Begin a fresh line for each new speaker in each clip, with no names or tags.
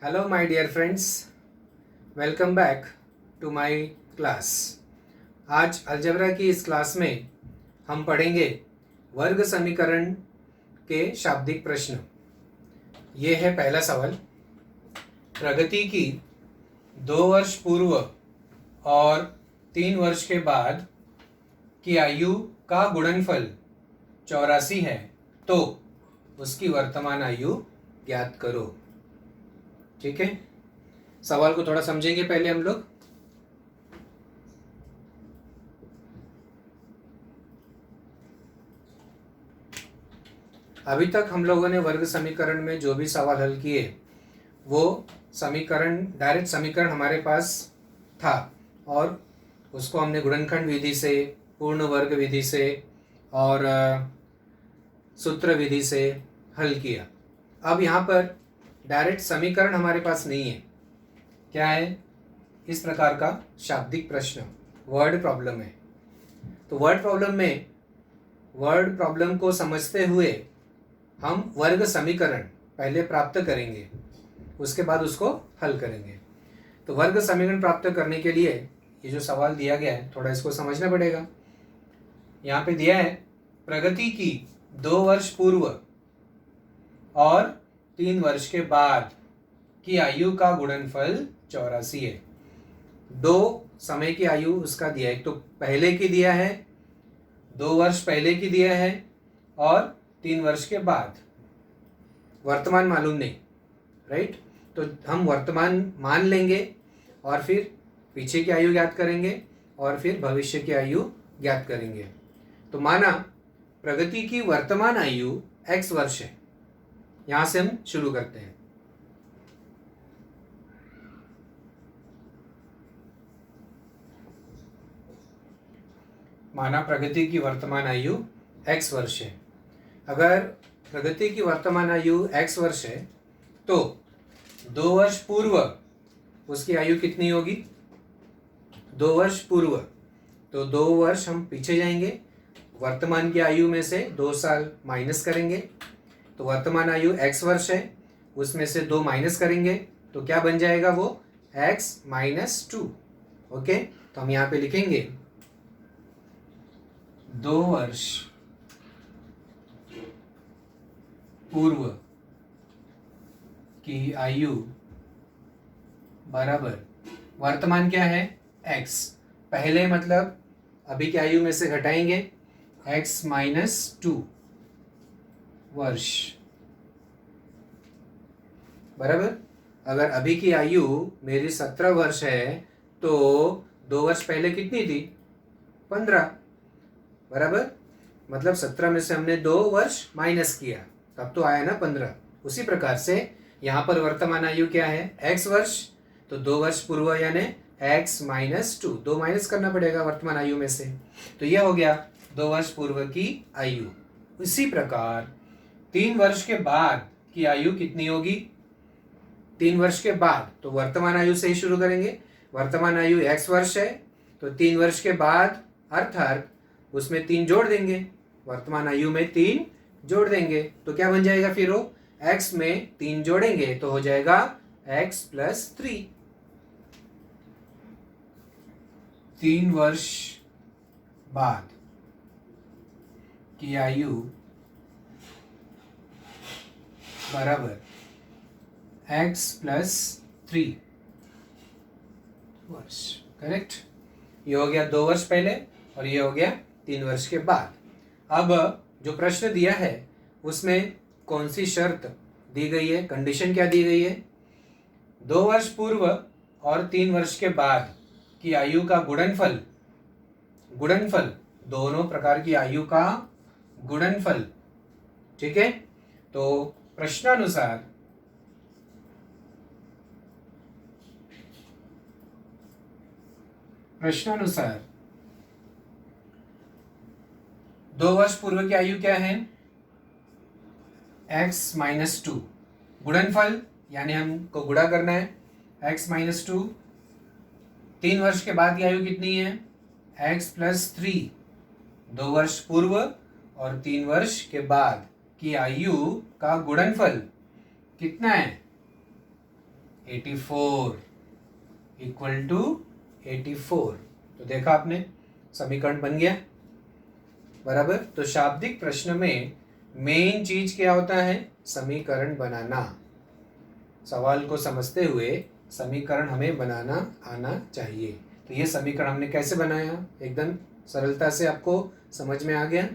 Hello my dear friends, welcome back to my class. आज algebra की इस class में हम पढ़ेंगे वर्ग समीकरण के शाब्दिक प्रश्न। ये है पहला सवाल। प्रगति की 2 वर्ष पूर्व और 3 वर्ष के बाद की आयु का गुणनफल 84 है, तो उसकी वर्तमान आयु ज्ञात करो। ठीक है, सवाल को थोड़ा समझेंगे पहले हम लोग। अभी तक हम लोगों ने वर्ग समीकरण में जो भी सवाल हल किए वो समीकरण डायरेक्ट समीकरण हमारे पास था और उसको हमने गुणनखंड विधि से, पूर्ण वर्ग विधि से और सूत्र विधि से हल किया। अब यहाँ पर डायरेक्ट समीकरण हमारे पास नहीं है। क्या है? इस प्रकार का शाब्दिक प्रश्न, वर्ड प्रॉब्लम है। तो वर्ड प्रॉब्लम को समझते हुए हम वर्ग समीकरण पहले प्राप्त करेंगे, उसके बाद उसको हल करेंगे। तो वर्ग समीकरण प्राप्त करने के लिए ये जो सवाल दिया गया है थोड़ा इसको समझना पड़ेगा। यहाँ पे दिया है प्रगति की 2 वर्ष पूर्व और 3 वर्ष के बाद की आयु का गुणनफल 84 है। 2 समय की आयु उसका दिया है, तो पहले की दिया है, 2 वर्ष पहले की दिया है और 3 वर्ष के बाद। वर्तमान मालूम नहीं, राइट? तो हम वर्तमान मान लेंगे और फिर पीछे की आयु ज्ञात करेंगे और फिर भविष्य की आयु ज्ञात करेंगे। तो माना प्रगति की वर्तमान आयु x वर्ष है। यहां से हम शुरू करते हैं। माना प्रगति की वर्तमान आयु x वर्ष है। अगर प्रगति की वर्तमान आयु x वर्ष है तो 2 वर्ष पूर्व उसकी आयु कितनी होगी? 2 वर्ष पूर्व, तो 2 वर्ष हम पीछे जाएंगे, वर्तमान की आयु में से 2 साल माइनस करेंगे, तो वर्तमान आयु x वर्ष है, उसमें से 2 माइनस करेंगे तो क्या बन जाएगा? वो x - 2। ओके, तो हम यहाँ पे लिखेंगे 2 वर्ष पूर्व की आयु बराबर वर्तमान क्या है? x। पहले मतलब अभी की आयु में से घटाएंगे, x - 2 वर्ष बराबर। अगर अभी की आयु मेरी 17 वर्ष है तो 2 वर्ष पहले कितनी थी? 15 बराबर। मतलब 17 में से हमने 2 वर्ष माइनस किया, तब तो आया ना 15। उसी प्रकार से यहाँ पर वर्तमान आयु क्या है? x वर्ष, तो 2 वर्ष पूर्व यानी x - 2, 2 माइनस करना पड़ेगा वर्तमान आयु में से, तो यह हो गया 2 वर्ष पूर्व की आयु। इसी प्रकार 3 वर्ष के बाद की आयु कितनी होगी? 3 वर्ष के बाद, तो वर्तमान आयु से ही शुरू करेंगे। वर्तमान आयु x वर्ष है, तो 3 वर्ष के बाद अर्थात उसमें 3 जोड़ देंगे, वर्तमान आयु में 3 जोड़ देंगे, तो क्या बन जाएगा? फिर वो x में 3 जोड़ेंगे तो हो जाएगा x + 3। 3 वर्ष बाद की आयु बराबर x + 3 वर्ष। करेक्ट? ये हो गया 2 वर्ष पहले और ये हो गया 3 वर्ष के बाद। अब जो प्रश्न दिया है उसमें कौन सी शर्त दी गई है, कंडीशन क्या दी गई है? 2 वर्ष पूर्व और 3 वर्ष के बाद की आयु का गुणनफल, दोनों प्रकार की आयु का गुणनफल। ठीक है, तो प्रश्नानुसार प्रश्नानुसार 2 वर्ष पूर्व की आयु क्या है? x - 2। गुणनफल यानी हमको गुणा करना है, x - 2। 3 वर्ष के बाद की आयु कितनी है? x + 3। 2 वर्ष पूर्व और 3 वर्ष के बाद की आयु का गुणनफल कितना है? 84 इक्वल टू 84। तो देखा आपने, समीकरण बन गया बराबर। तो शाब्दिक प्रश्न में मेन चीज क्या होता है? समीकरण बनाना। सवाल को समझते हुए समीकरण हमें बनाना आना चाहिए। तो ये समीकरण हमने कैसे बनाया, एकदम सरलता से आपको समझ में आ गया।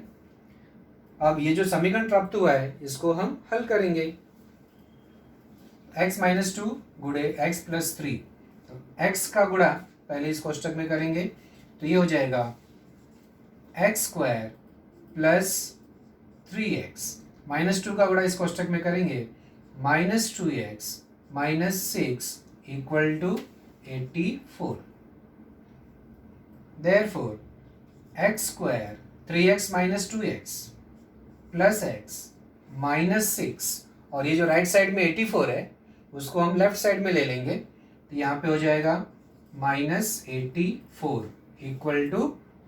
अब ये जो समीकरण प्राप्त हुआ है इसको हम हल करेंगे। x माइनस 2 गुणे x प्लस 3, तो x का गुणा पहले इस कोष्टक में करेंगे तो ये हो जाएगा x square plus 3x, minus 2 का गुणा इस कोष्टक में करेंगे minus 2x minus 6 equal to 84। Therefore x square 3x minus 2x plus x minus 6, और ये जो राइट साइड में 84 है उसको हम लेफ्ट साइड में ले लेंगे तो यहाँ पे हो जाएगा माइनस 84 इक्वल टू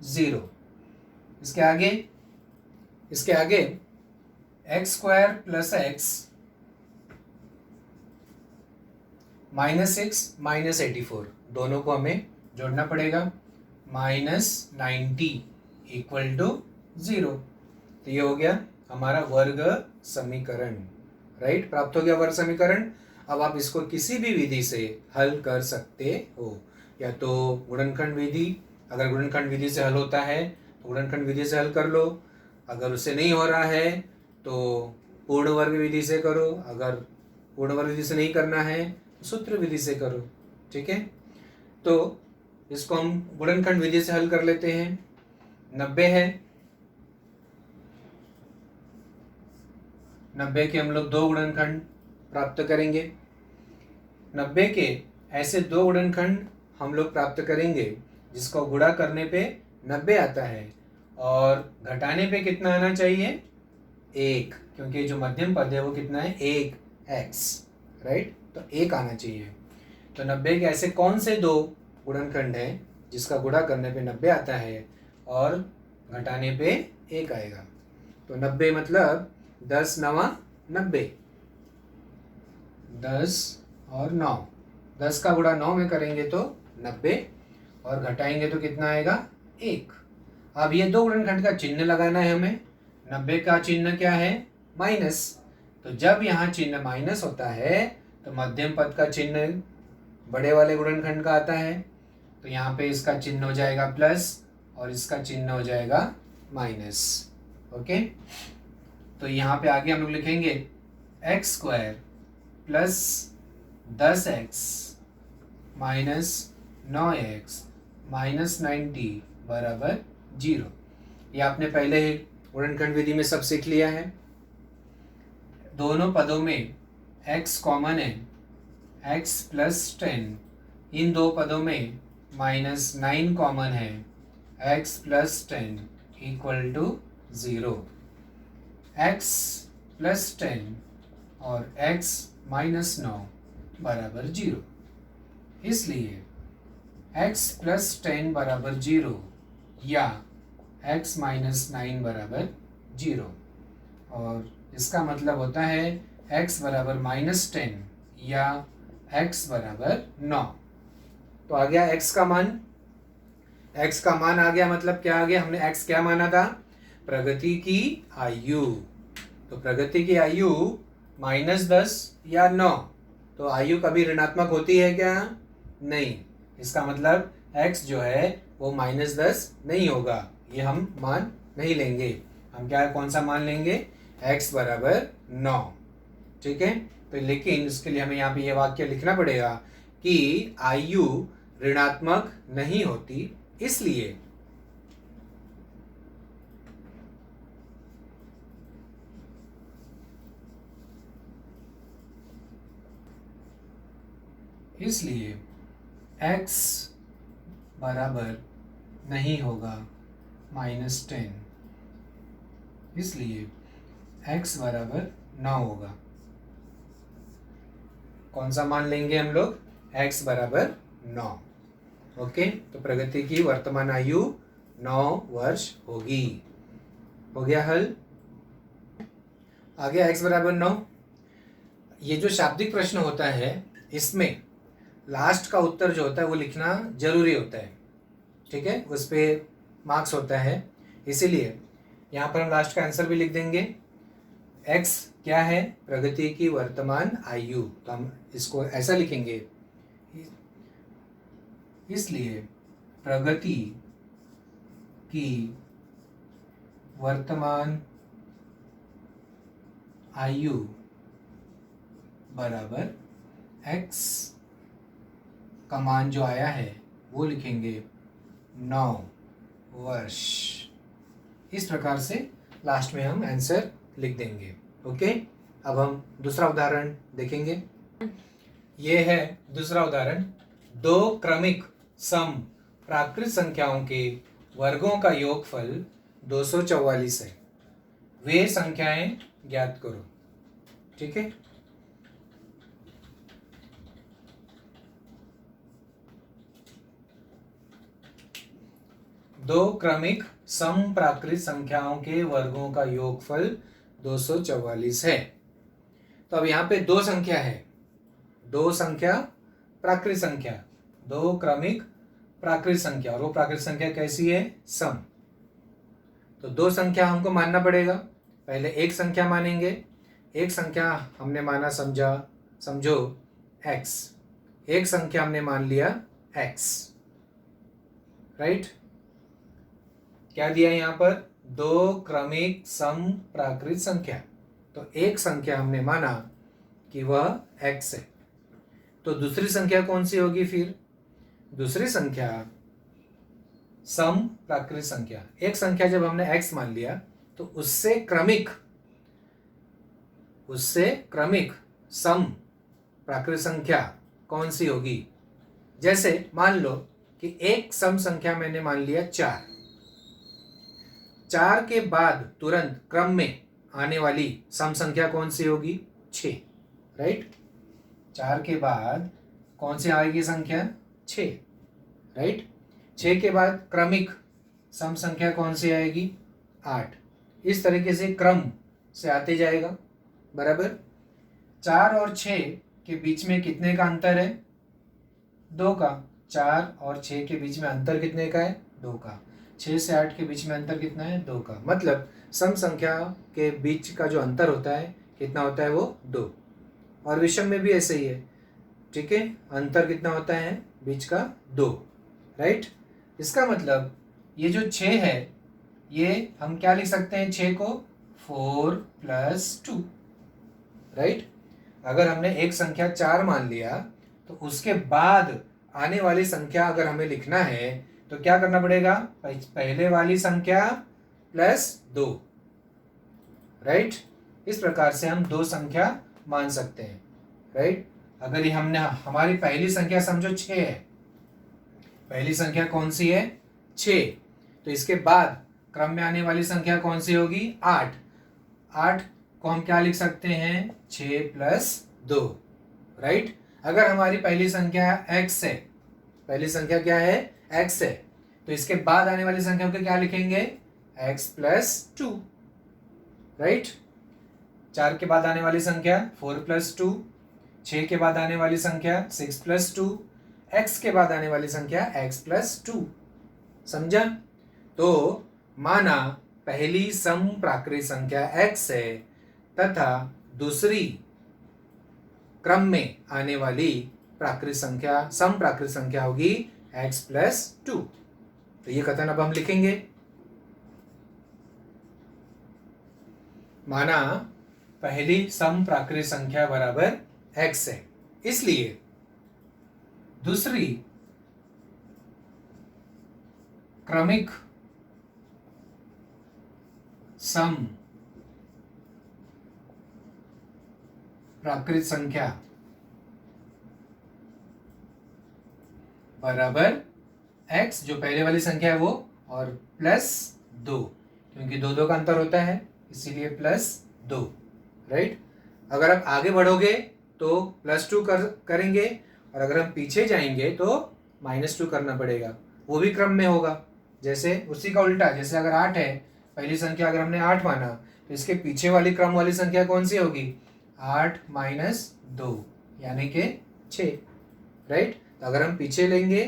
0। इसके आगे x square plus x minus 6 minus 84, दोनों को हमें जोड़ना पड़ेगा, माइनस 90 इक्वल टू 0। तो ये हो गया हमारा वर्ग समीकरण, राइट, प्राप्त हो गया वर्ग समीकरण। अब आप इसको किसी भी विधि से हल कर सकते हो, या तो गुणनखंड विधि, अगर गुणनखंड विधि से हल होता है तो गुणनखंड विधि से हल कर लो, अगर उससे नहीं हो रहा है तो पूर्ण वर्ग विधि से करो, अगर पूर्ण वर्ग विधि से नहीं करना है तो सूत्र विधि से करो, ठीक है। तो इसको हम गुणनखंड विधि से हल कर लेते हैं। 90 है, 90 के हम लोग दो गुणनखंड प्राप्त करेंगे। 90 के ऐसे दो गुणनखंड हम लोग प्राप्त करेंगे जिसको गुणा करने पे 90 आता है और घटाने पे कितना आना चाहिए? 1, क्योंकि जो मध्यम पद है वो कितना है? 1x, राइट, तो 1 आना चाहिए। तो 90 के ऐसे कौन से दो गुणनखंड हैं जिसका गुणा करने पे 90 आता है और घटाने पे 1 आएगा? तो 90 मतलब 10 9 90, 10 और 9, 10 का गुणा 9 में करेंगे तो 90 और घटाएंगे तो कितना आएगा? 1। अब ये दो गुणनखंड का चिन्ह लगाना है हमें। 90 का चिन्ह क्या है? माइनस। तो जब यहाँ चिन्ह माइनस होता है तो मध्यम पद का चिन्ह बड़े वाले गुणनखंड का आता है, तो यहाँ पे इसका चिन्ह हो जाएगा प्लस और इसका चिन्ह हो जाएगा माइनस। ओके, तो यहाँ पे आगे हम लोग लिखेंगे x square plus 10x minus 9x minus 90 बराबर 0। ये आपने पहले ही गुणनखंड विधि में सब सीख लिया है। दोनों पदों में x कॉमन है, x प्लस 10, इन दो पदों में माइनस 9 कॉमन है, x plus 10 equal to 0। x plus 10 और x माइनस 9 बराबर 0, इसलिए x प्लस 10 बराबर 0 या x माइनस 9 बराबर 0, और इसका मतलब होता है x बराबर माइनस 10 या x बराबर 9। तो आ गया x का मान, x का मान आ गया, मतलब क्या आ गया? हमने x क्या माना था? प्रगति की आयु। तो प्रगति की आयु -10 या 9, तो आयु कभी ऋणात्मक होती है क्या? नहीं। इसका मतलब x जो है वो -10 नहीं होगा, ये हम मान नहीं लेंगे। हम क्या, कौन सा मान लेंगे? x बराबर 9, ठीक है। तो लेकिन इसके लिए हमें यहाँ पे ये वाक्य लिखना पड़ेगा कि आयु ऋणात्मक नहीं होती, इसलिए x बराबर नहीं होगा -10, इसलिए x बराबर 9 होगा। कौन सा मान लेंगे हम लोग? x बराबर 9। ओके, तो प्रगति की वर्तमान आयु 9 वर्ष होगी। हो गया हल। आ गया x बराबर 9। ये जो शाब्दिक प्रश्न होता है इसमें लास्ट का उत्तर जो होता है वो लिखना जरूरी होता है, ठीक है, उस पर मार्क्स होता है। इसीलिए यहाँ पर हम लास्ट का आंसर भी लिख देंगे। x क्या है? प्रगति की वर्तमान आयु, तो हम इसको ऐसा लिखेंगे, इसलिए प्रगति की वर्तमान आयु बराबर x का मान जो आया है वो लिखेंगे 9 वर्ष। इस प्रकार से लास्ट में हम आंसर लिख देंगे। ओके, अब हम दूसरा उदाहरण देखेंगे। ये है दूसरा उदाहरण। दो क्रमिक सम प्राकृत संख्याओं के वर्गों का योगफल 244 है। वे संख्याएं ज्ञात करो। ठीक है, दो क्रमिक सम प्राकृत संख्याओं के वर्गों का योगफल 244 है। तो अब यहाँ पे दो संख्या है, दो संख्या प्राकृत संख्या, दो क्रमिक प्राकृत संख्या, और वो प्राकृत संख्या कैसी है? सम। तो दो संख्या हमको मानना पड़ेगा। पहले एक संख्या मानेंगे। एक संख्या हमने माना, समझो x। एक संख्या हमने मान लिया x, राइट। क्या दिया यहाँ पर? दो क्रमिक सम प्राकृत संख्या। तो एक संख्या हमने माना कि वह x है। तो दूसरी संख्या कौन सी होगी फिर? दूसरी संख्या सम प्राकृत संख्या। एक संख्या जब हमने x मान लिया तो उससे क्रमिक सम प्राकृत संख्या कौन सी होगी? जैसे मान लो कि एक सम संख्या मैंने मान लिया 4। 4 के बाद तुरंत क्रम में आने वाली सम संख्या कौन सी होगी? 6, राइट। 4 के बाद कौन सी आएगी संख्या? 6, राइट। 6 के बाद क्रमिक सम संख्या कौन सी आएगी? 8। इस तरीके से क्रम से आते जाएगा, बराबर। 4 और 6 के बीच में कितने का अंतर है? 2 का। 4 और 6 के बीच में अंतर कितने का है? 2 का। 6 से 8 के बीच में अंतर कितना है? 2 का। मतलब सम संख्या के बीच का जो अंतर होता है कितना होता है? वो 2। और विषम में भी ऐसे ही है, ठीक है। अंतर कितना होता है बीच का? 2, राइट। इसका मतलब ये जो 6 है, ये हम क्या लिख सकते हैं? 6 को 4 + 2, राइट। अगर हमने एक संख्या 4 मान लिया तो उसके बाद आने वाली संख्या अगर हमें लिखना है तो क्या करना पड़ेगा? पहले वाली संख्या +2, राइट। इस प्रकार से हम दो संख्या मान सकते हैं, राइट। अगर ये हमने हमारी पहली संख्या समझो 6 है, पहली संख्या कौन सी है? 6। तो इसके बाद क्रम में आने वाली संख्या कौन सी होगी? 8। 8 को हम क्या लिख सकते हैं? 6 + 2, राइट। अगर हमारी पहली संख्या x है, पहली संख्या क्या है? x है, तो इसके बाद आने वाली संख्या को क्या लिखेंगे? x + 2, right. 4 के बाद आने वाली संख्या 4 + 2, 6 के बाद आने वाली संख्या 6 + 2, x के बाद आने वाली संख्या x + 2। समझा? तो माना पहली सम प्राकृत संख्या x है तथा दूसरी क्रम में आने वाली प्राकृत संख्या, सम प्राकृत संख्या होगी x + 2। तो ये कथन अब हम लिखेंगे। माना पहली सम प्राकृत संख्या बराबर x है, इसलिए दूसरी क्रमिक सम प्राकृत संख्या बराबर x, जो पहले वाली संख्या है वो, और +2, क्योंकि 2 का अंतर होता है इसीलिए +2, राइट। अगर आप आगे बढ़ोगे तो +2 करेंगे, और अगर हम पीछे जाएंगे तो -2 करना पड़ेगा, वो भी क्रम में होगा। जैसे उसी का उल्टा, जैसे अगर 8 है, पहली संख्या अगर हमने 8 माना तो इसके पीछे वाली क्रम वाली संख्या कौन सी होगी? 8 - 2 यानी कि 6, राइट। तो अगर हम पीछे लेंगे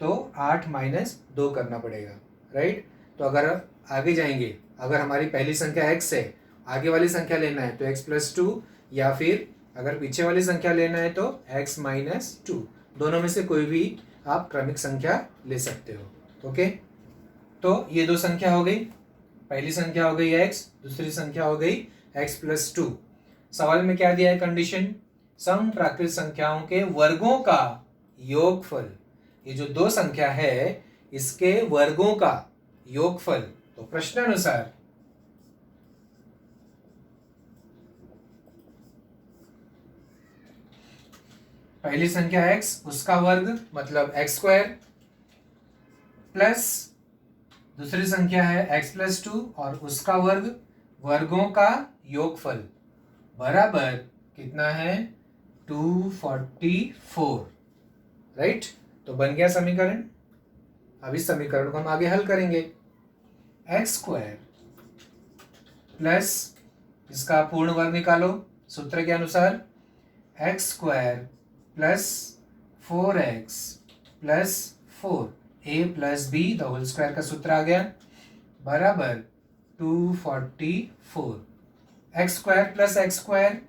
तो 8 माइनस 2 करना पड़ेगा, राइट। तो अगर आगे जाएंगे, अगर हमारी पहली संख्या x है, आगे वाली संख्या लेना है तो x प्लस 2, या फिर अगर पीछे वाली संख्या लेना है तो x माइनस 2, दोनों में से कोई भी आप क्रमिक संख्या ले सकते हो। ओके, तो ये दो संख्या हो गई, पहली संख्या हो गई x, दूसरी संख्या हो गई x प्लस 2। सवाल में क्या दिया है कंडीशन, सम प्राकृत संख्याओं के वर्गों का योगफल, ये जो दो संख्या है इसके वर्गों का योगफल। तो प्रश्नानुसार पहली संख्या x, उसका वर्ग मतलब x स्क्वायर, प्लस दूसरी संख्या है x प्लस 2 और उसका वर्ग, वर्गों का योगफल बराबर कितना है 244, राइट। तो बन गया समीकरण। अब इस समीकरण को हम आगे हल करेंगे। एक्स स्क्वायर प्लस इसका पूर्ण वर्ग निकालो सूत्र के अनुसार, x square plus 4x plus 4 a plus B the whole square का सूत्र आ गया बराबर 244। X square plus x square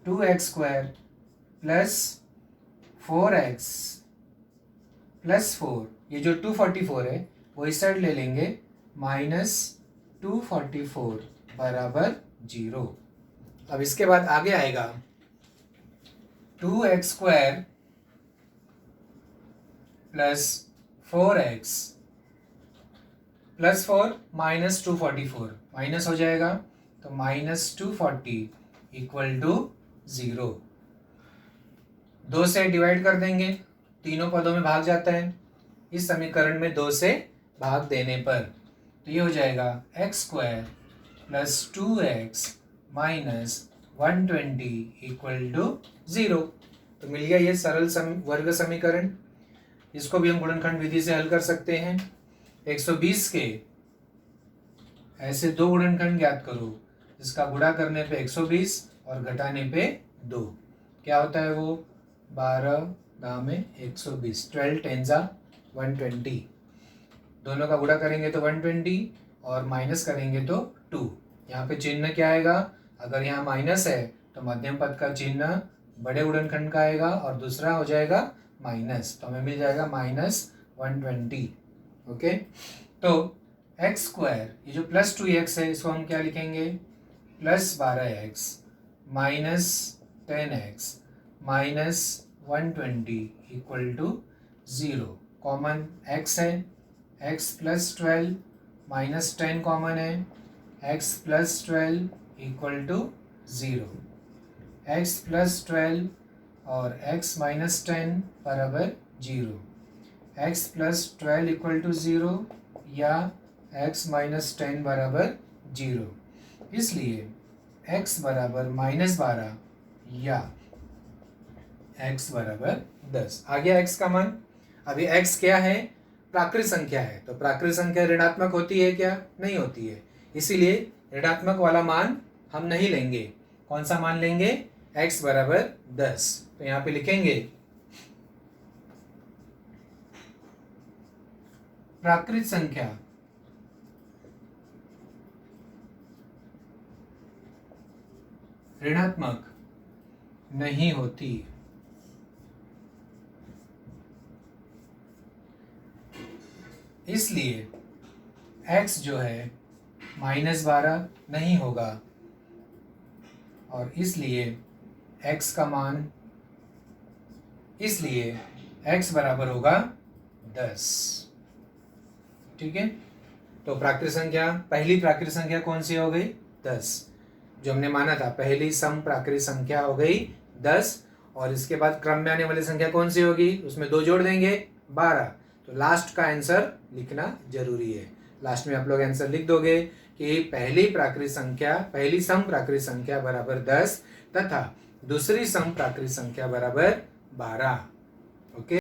2x square plus 4x plus 4, ये जो 244 है वो इस साइड ले लेंगे, माइनस 244 बराबर 0। अब इसके बाद आगे आएगा 2x square plus 4x plus 4 minus 244, minus हो जाएगा तो माइनस 240 इक्वल टू 0। 2 से डिवाइड कर देंगे, तीनों पदों में भाग जाता है, इस समीकरण में 2 से भाग देने पर तो ये हो जाएगा x square plus 2x minus 120 equal to 0। तो मिल गया ये सरल वर्ग समीकरण। इसको भी हम गुणनखंड विधि से हल कर सकते हैं। 120 के ऐसे दो गुणनखंड ज्ञात करो जिसका गुणा करने पे 120 और घटाने पे 2, क्या होता है वो 12 दामे 120, 12 टेंजा 120, दोनों का गुणा करेंगे तो 120 और माइनस करेंगे तो 2। यहाँ पे चिन्ह क्या आएगा, अगर यहाँ माइनस है तो मध्यम पद का चिन्ह बड़े गुणनखंड का आएगा और दूसरा हो जाएगा माइनस, तो हमें मिल जाएगा माइनस 120। ओके, तो एक्स स्क्वायर, ये जो प्लस 2x है इसको हम क्या लिखेंगे plus 12x minus 10x minus 120 equal to 0। Common x है, x प्लस 12 माइनस 10 कॉमन है, x plus 12 equal to 0। x plus 12 और x माइनस 10 बराबर 0। x प्लस 12 इक्वल टू 0 या x माइनस 10 बराबर 0, इसलिए x बराबर माइनस 12 या x बराबर 10। आ गया x का मान। अभी x क्या है, प्राकृत संख्या है, तो प्राकृत संख्या ऋणात्मक होती है क्या, नहीं होती है, इसीलिए ऋणात्मक वाला मान हम नहीं लेंगे। कौन सा मान लेंगे, x बराबर 10। तो यहाँ पे लिखेंगे प्राकृत संख्या ऋणात्मक नहीं होती, इसलिए x जो है माइनस 12 नहीं होगा और इसलिए x का मान, इसलिए x बराबर होगा 10। ठीक है, तो प्राकृत संख्या, पहली प्राकृत संख्या कौन सी हो गई 10, जो हमने माना था पहली सम प्राकृत संख्या हो गई 10, और इसके बाद क्रम में आने वाली संख्या कौन सी होगी, उसमें 2 जोड़ देंगे 12। तो लास्ट का आंसर लिखना जरूरी है, लास्ट में आप लोग आंसर लिख दोगे कि पहली प्राकृत संख्या, पहली सम प्राकृत संख्या बराबर 10 तथा दूसरी सम प्राकृत संख्या बराबर 12। ओके।